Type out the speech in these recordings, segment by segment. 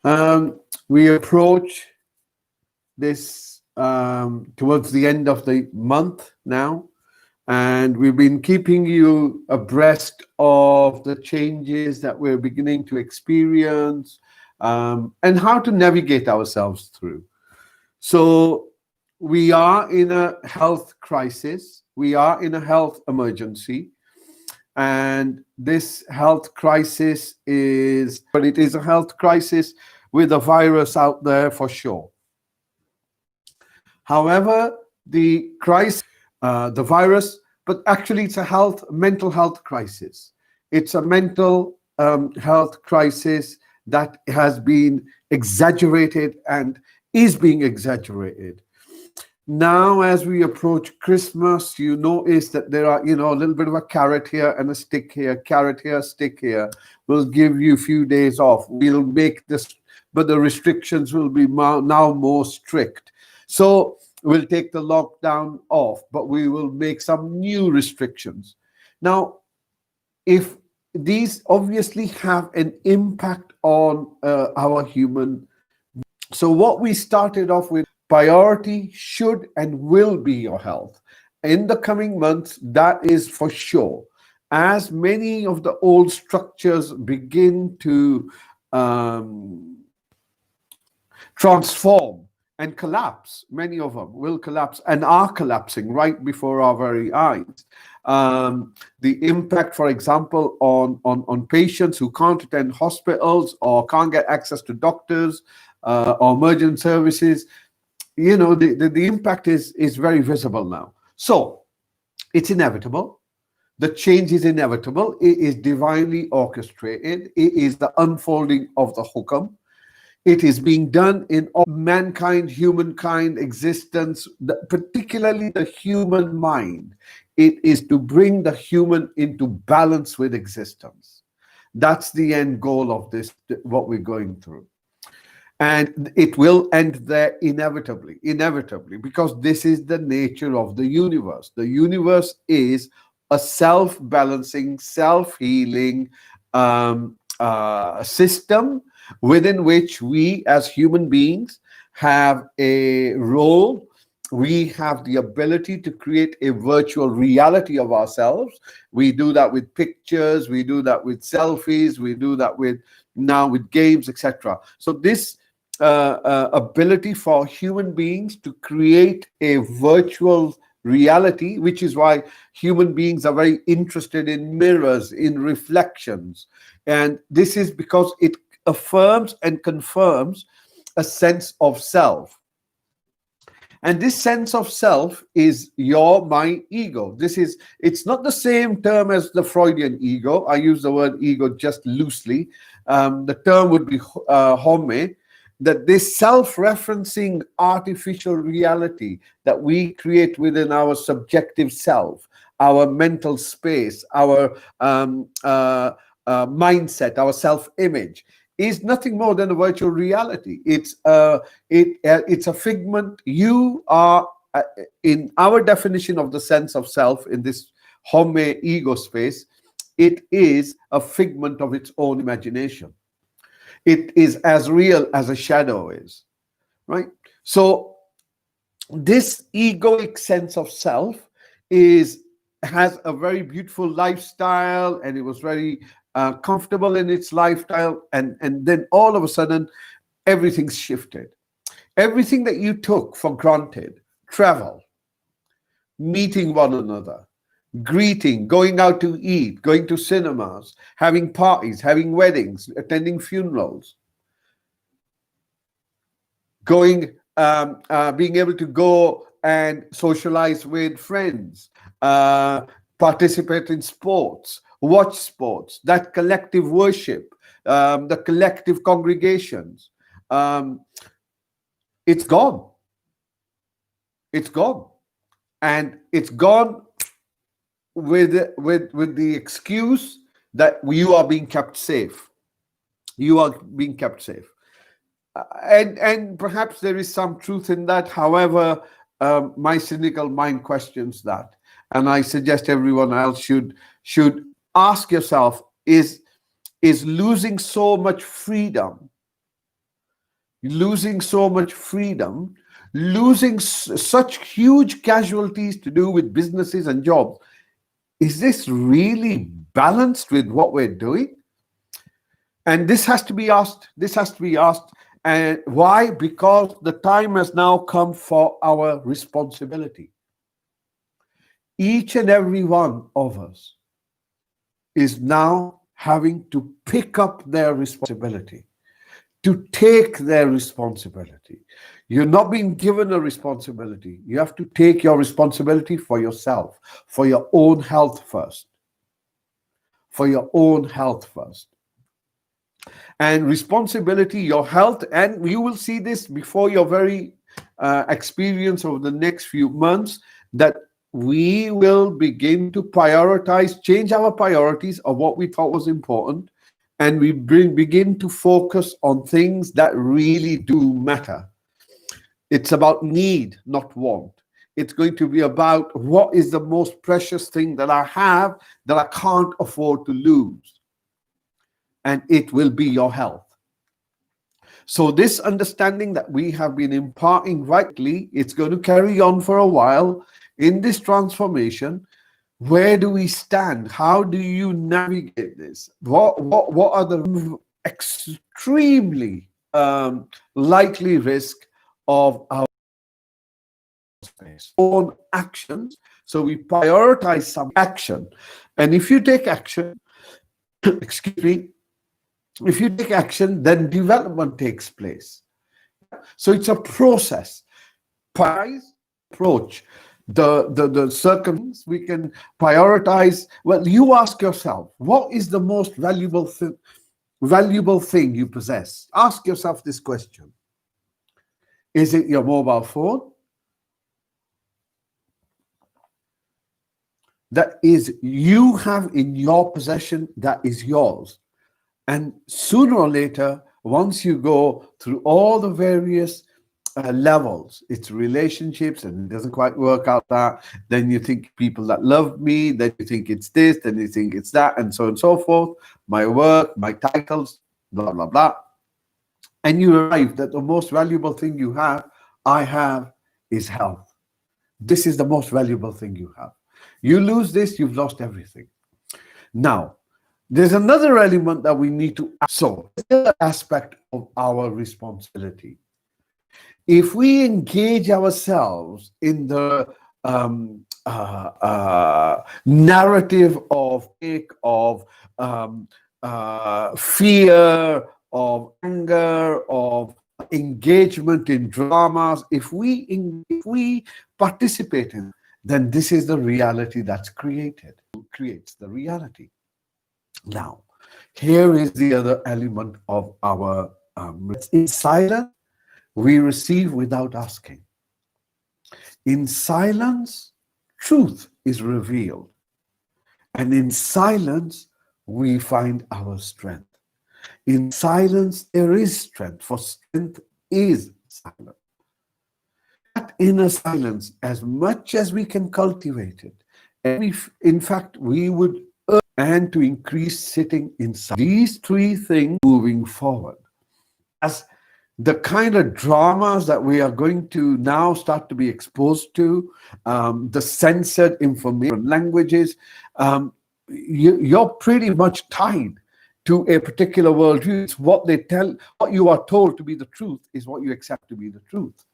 We approach this towards the end of the month now, and we've been keeping you abreast of the changes that we're beginning to experience, and how to navigate ourselves through. So, we are in a health crisis, we are in a health emergency, and this health crisis is, but it is a health crisis with a virus out there for sure. However, the crisis, the virus, but actually it's a mental health crisis. It's a mental health crisis that has been exaggerated and is being exaggerated. Now, as we approach Christmas, you notice that there are, a little bit of a carrot here and a stick here, carrot here, stick here. We'll give you a few days off. We'll make this, but the restrictions will be now more strict. So we'll take the lockdown off, but we will make some new restrictions. Now, if these obviously have an impact on our human, so what we started off with, priority should and will be your health. In the coming months, that is for sure. As many of the old structures begin to transform and collapse, many of them will collapse and are collapsing right before our very eyes. The impact, for example, on patients who can't attend hospitals or can't get access to doctors or emergent services, the impact is very visible now. So it's inevitable. The change is inevitable. It is divinely orchestrated. It is the unfolding of the hukam. It is being done in all mankind, humankind existence, particularly the human mind. It is to bring the human into balance with existence. That's the end goal of this, what we're going through. And it will end there inevitably, because this is the nature of the universe. The universe is a self-balancing, self-healing system within which we as human beings have a role. We have the ability to create a virtual reality of ourselves. We do that with pictures, we do that with selfies, we do that with games, etc. So this ability for human beings to create a virtual reality, which is why human beings are very interested in mirrors, in reflections. And this is because it affirms and confirms a sense of self. And this sense of self is my ego. It's not the same term as the Freudian ego. I use the word ego just loosely. The term would be home, that this self-referencing artificial reality that we create within our subjective self, our mental space, our mindset, our self-image, is nothing more than a virtual reality. It's a figment. You are, in our definition of the sense of self in this home ego space, it is a figment of its own imagination. It is as real as a shadow is, right? So this egoic sense of self has a very beautiful lifestyle, and it was very comfortable in its lifestyle, and then all of a sudden everything's shifted. Everything that you took for granted, travel, meeting one another, greeting, going out to eat, going to cinemas, having parties, having weddings, attending funerals, being able to go and socialize with friends, participate in sports, watch sports, that collective worship, the collective congregations, it's gone. It's gone. And it's gone with the excuse that you are being kept safe. You are being kept safe. And perhaps there is some truth in that. However, my cynical mind questions that. And I suggest everyone else should ask yourself, is losing so much freedom losing so much freedom, losing such huge casualties to do with businesses and jobs. Is this really balanced with what we're doing? And this has to be asked. This has to be asked. And why? Because the time has now come for our responsibility. Each and every one of us is now having to pick up their responsibility, to take their responsibility. You're not being given a responsibility. You have to take your responsibility for yourself, for your own health first. For your own health first. And responsibility, your health, and you will see this before your very experience over the next few months, that we will begin to prioritize, change our priorities of what we thought was important, and we begin to focus on things that really do matter. It's about need, not want. It's going to be about what is the most precious thing that I have that I can't afford to lose. And it will be your health. So this understanding that we have been imparting rightly, it's going to carry on for a while in this transformation. Where do we stand? How do you navigate this? What are the extremely likely risk of our own actions? So we prioritize some action. And if you take action, excuse me, if you take action, then development takes place. So it's a process. Prioritize, approach. The circumstances we can prioritize. Well, you ask yourself, what is the most valuable thing you possess? Ask yourself this question. Is it your mobile phone? That is, you have in your possession, that is yours. And sooner or later, once you go through all the various levels, it's relationships, and it doesn't quite work out that, then you think people that love me, then you think it's this, then you think it's that, and so on and so forth. My work, my titles, blah, blah, blah. And you arrive that the most valuable thing you have, I have, is health. This is the most valuable thing you have. You lose this, you've lost everything. Now, there's another element that we need to, so the aspect of our responsibility. If we engage ourselves in the narrative of fear, of anger, of engagement in dramas, if we participate in, then this is the reality that's created. It creates the reality. Now, here is the other element of our in silence, we receive without asking. In silence, truth is revealed. And in silence, we find our strength. In silence, there is strength, for strength is silent. That inner silence, as much as we can cultivate it, and in fact, we would and to increase sitting inside. These three things moving forward. As the kind of dramas that we are going to now start to be exposed to, the censored information, languages, you're pretty much tied to a particular worldview. It's what they tell, what you are told to be the truth is what you accept to be the truth.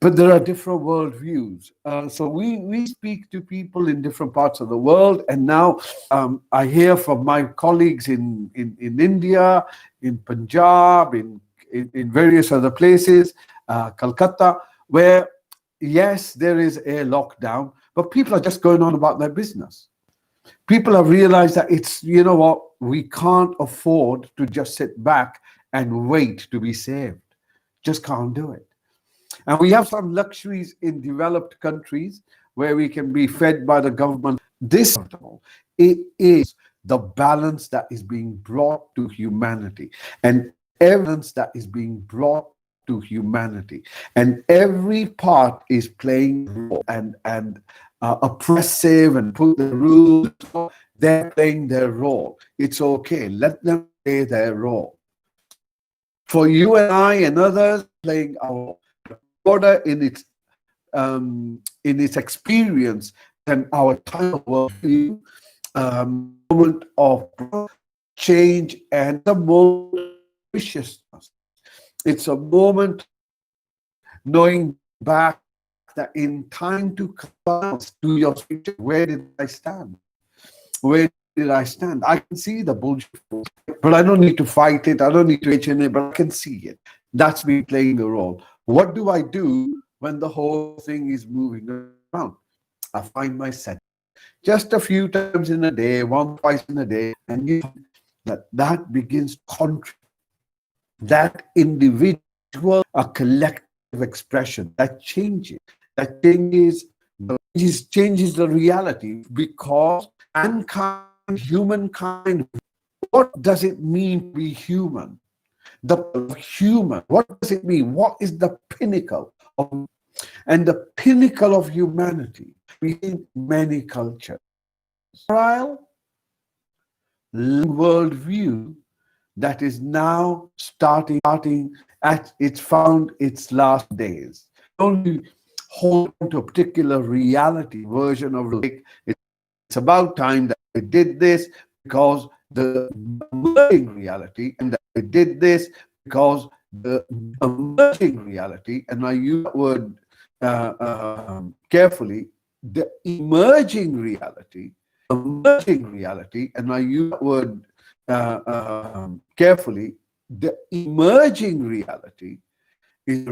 But there are different worldviews. So we speak to people in different parts of the world. And now I hear from my colleagues in India, in Punjab, in various other places, Calcutta, where, yes, there is a lockdown, but people are just going on about their business. People have realized that it's, you know what, we can't afford to just sit back and wait to be saved. Just can't do it. And we have some luxuries in developed countries where we can be fed by the government. This, it is the balance that is being brought to humanity, and evidence that is being brought to humanity. And every part is playing a role, and oppressive and put the rules. They're playing their role. It's okay. Let them play their role. For you and I and others, playing our order in its experience and our time of worldview, moment of change and the moment of viciousness. It's a moment knowing back that in time to come to your future, where did I stand? Where did I stand? I can see the bullshit, but I don't need to fight it. I don't need to engage in it, but I can see it. That's me playing the role. What do I do when the whole thing is moving around? I find myself just a few times in a day, once, twice in a day, and you that begins to contribute. That individual, a collective expression that changes the reality, because mankind, humankind, what does it mean to be human? The human, what does it mean? What is the pinnacle of, and the pinnacle of humanity within many cultures? Trial worldview that is now starting at its last days. Only hold on to a particular reality version of like it's about time that we did this, because the emerging reality, and that we did this because the emerging reality, and I use that word carefully, the emerging reality, and I use that word carefully, the emerging reality is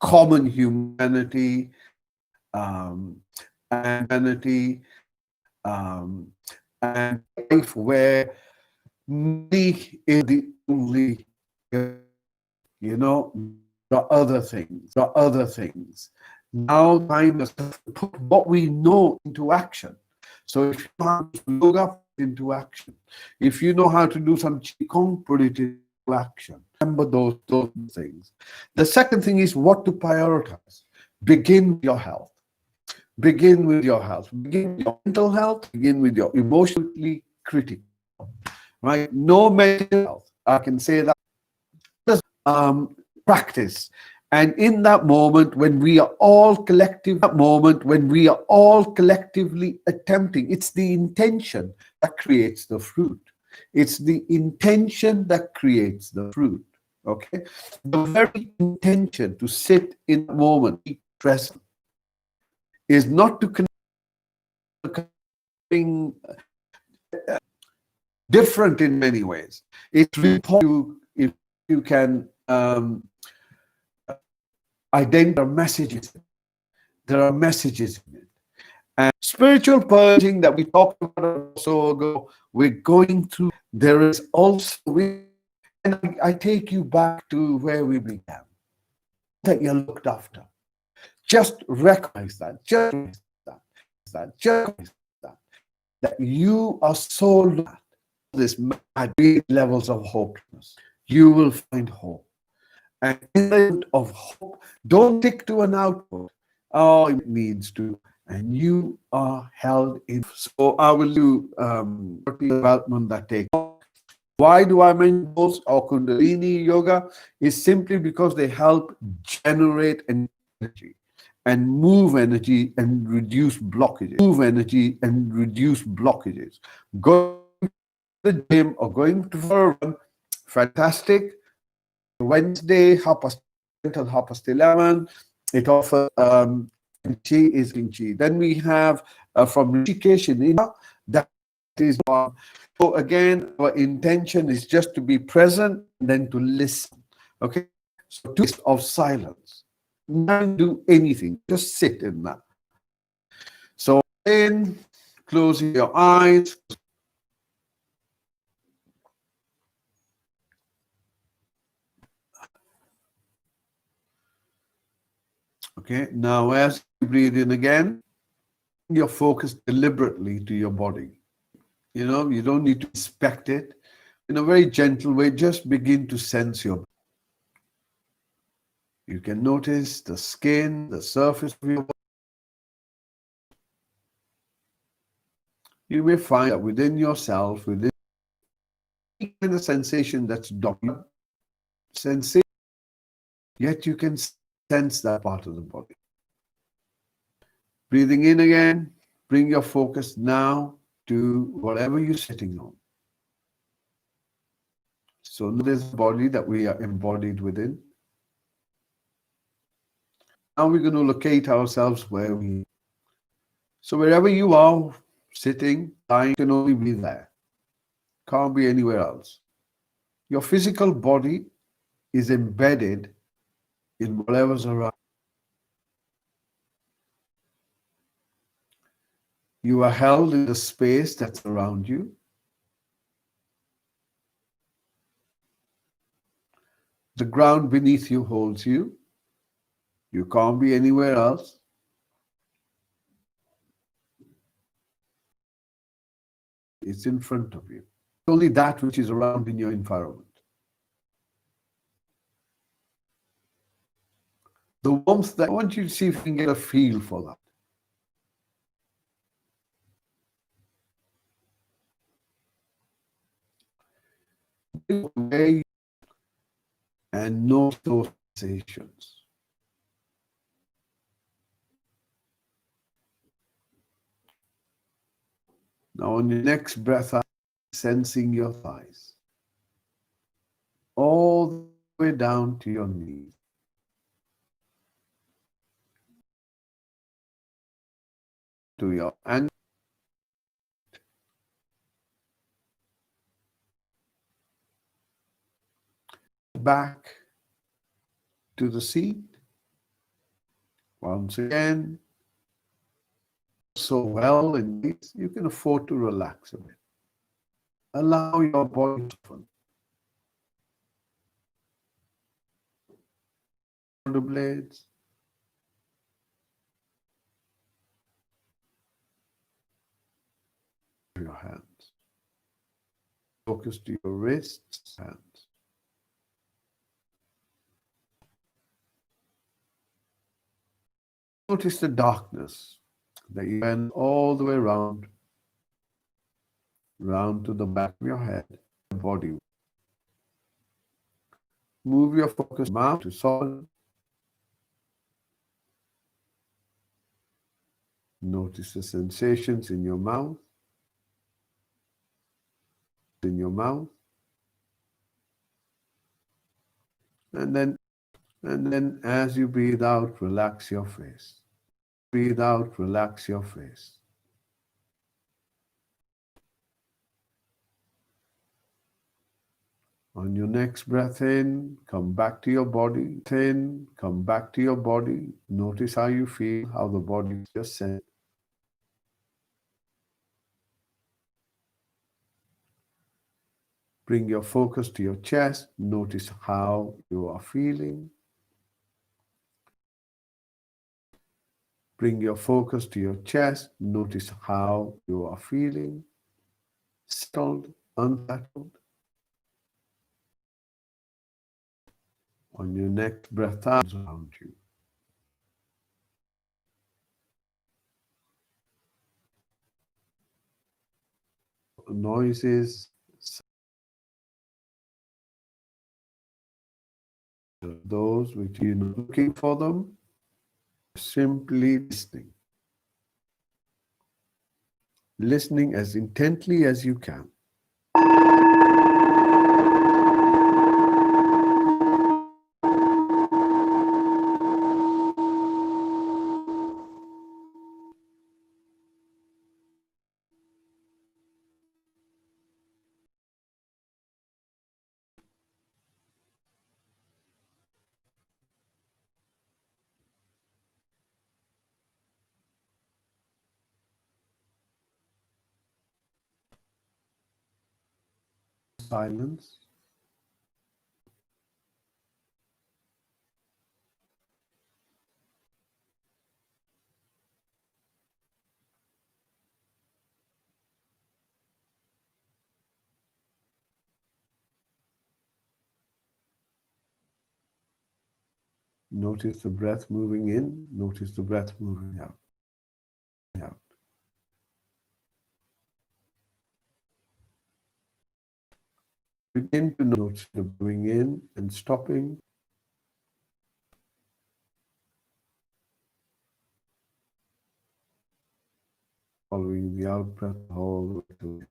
common humanity, and humanity, and life where money is the only, the other things. Now time is to put what we know into action. So if you know how to yoga, put it into action. If you know how to do some qigong, put it into action. Remember those things. The second thing is what to prioritize. Begin with your health. Begin with your health. Begin with your mental health. Begin with your emotionally critical. Right? No mental health. I can say that. Practice. And in that moment when we are all collectively attempting, it's the intention that creates the fruit. It's the intention that creates the fruit. Okay? The very intention to sit in the moment, be present, is not to connect different in many ways. It's important if you can identify messages. There are messages in it. And spiritual purging that we talked about so ago, we're going through. There is also, and I take you back to where we began, that you're looked after. Just recognize that. That you are so looked at. This at levels of hopelessness, you will find hope. And in the end of hope, don't stick to an output. Oh, it needs to, and you are held in. So I will do development that takes. Why do I mention those or Kundalini yoga? Is simply because they help generate energy and move energy and reduce blockages. Going to the gym or going to for a run, fantastic. Wednesday, 11:30. It offers Chi is in Chi. Then we have from Rishikesh in India. That is one. So again, our intention is just to be present and then to listen. Okay, so 2 minutes of silence. Don't do anything. Just sit in that. So then, closing your eyes. Okay, now as you breathe in again, your focus deliberately to your body. You don't need to inspect it. In a very gentle way, just begin to sense your body. You can notice the skin, the surface of your body. You may find that within yourself, within the sensation that's dominant, sensation, yet you can sense that part of the body. Breathing in again, bring your focus now to whatever you're sitting on. So there's a body that we are embodied within. Now we're going to locate ourselves where we. So wherever you are, sitting, lying, can only be there. Can't be anywhere else. Your physical body is embedded in whatever's around. You are held in the space that's around you. The ground beneath you holds you. You can't be anywhere else. It's in front of you. Only that which is around in your environment. The warmth that I want you to see if you can get a feel for that. And note those sensations. Now on your next breath out, sensing your thighs. All the way down to your knees. To your ankle. Back to the seat. Once again, so well in this, you can afford to relax a bit. Allow your body to soften. Shoulder blades. Your hands. Focus to your wrists, hands. Notice the darkness that you went all the way around to the back of your head, body. Move your focus mouth to soften. Notice the sensations in your mouth. And then as you breathe out, relax your face. Breathe out, relax your face. On your next breath in, come back to your body. In, come back to your body. Notice how you feel, how the body just sent. Bring your focus to your chest. Notice how you are feeling. Bring your focus to your chest. Notice how you are feeling. Settled, unsettled. On your next breath out around you. Noises, those which you're not looking for them, simply listening. Listening as intently as you can. Silence. Notice the breath moving in. Notice the breath moving out. Begin to notice the breathing in and stopping. Following the out breath all the way to the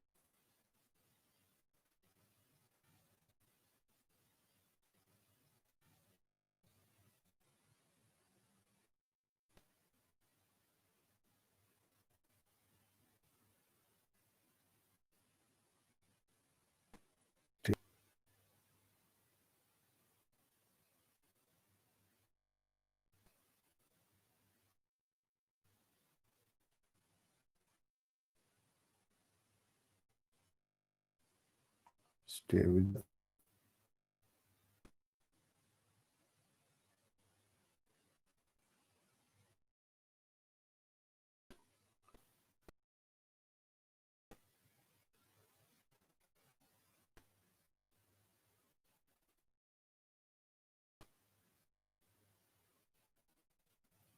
stay with.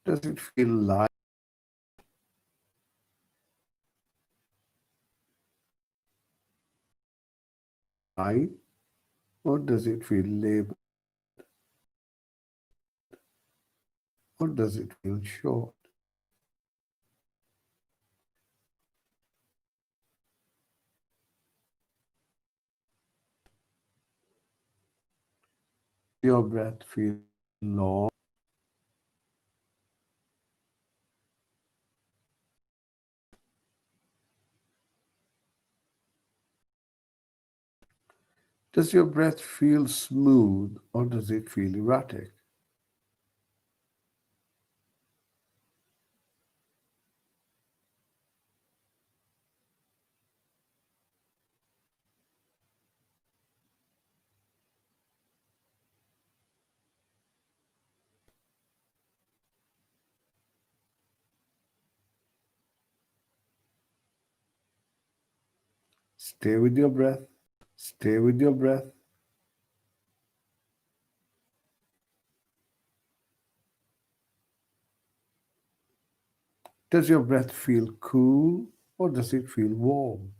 Does it feel light or does it feel labor or does it feel short? Your breath feel long. Does your breath feel smooth or does it feel erratic? Stay with your breath. Stay with your breath. Does your breath feel cool or does it feel warm?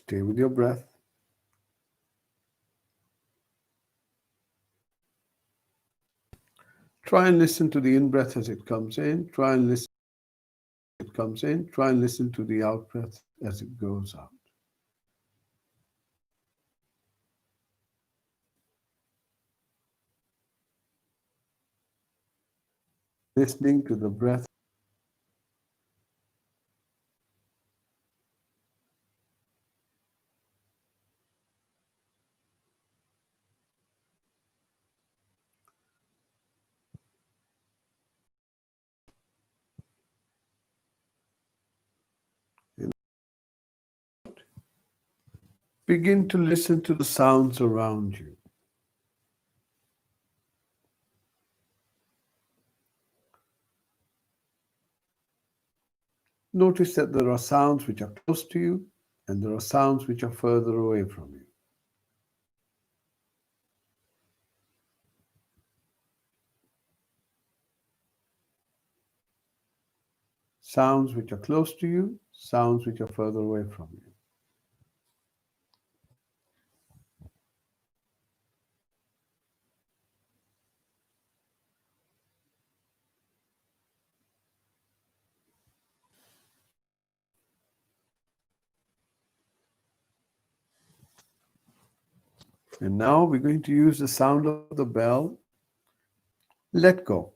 Stay with your breath. Try and listen to the in-breath as it comes in. Try and listen as it comes in. Try and listen to the out-breath as it goes out. Listening to the breath. Begin to listen to the sounds around you. Notice that there are sounds which are close to you and there are sounds which are further away from you. Sounds which are close to you, sounds which are further away from you. And now we're going to use the sound of the bell. Let go.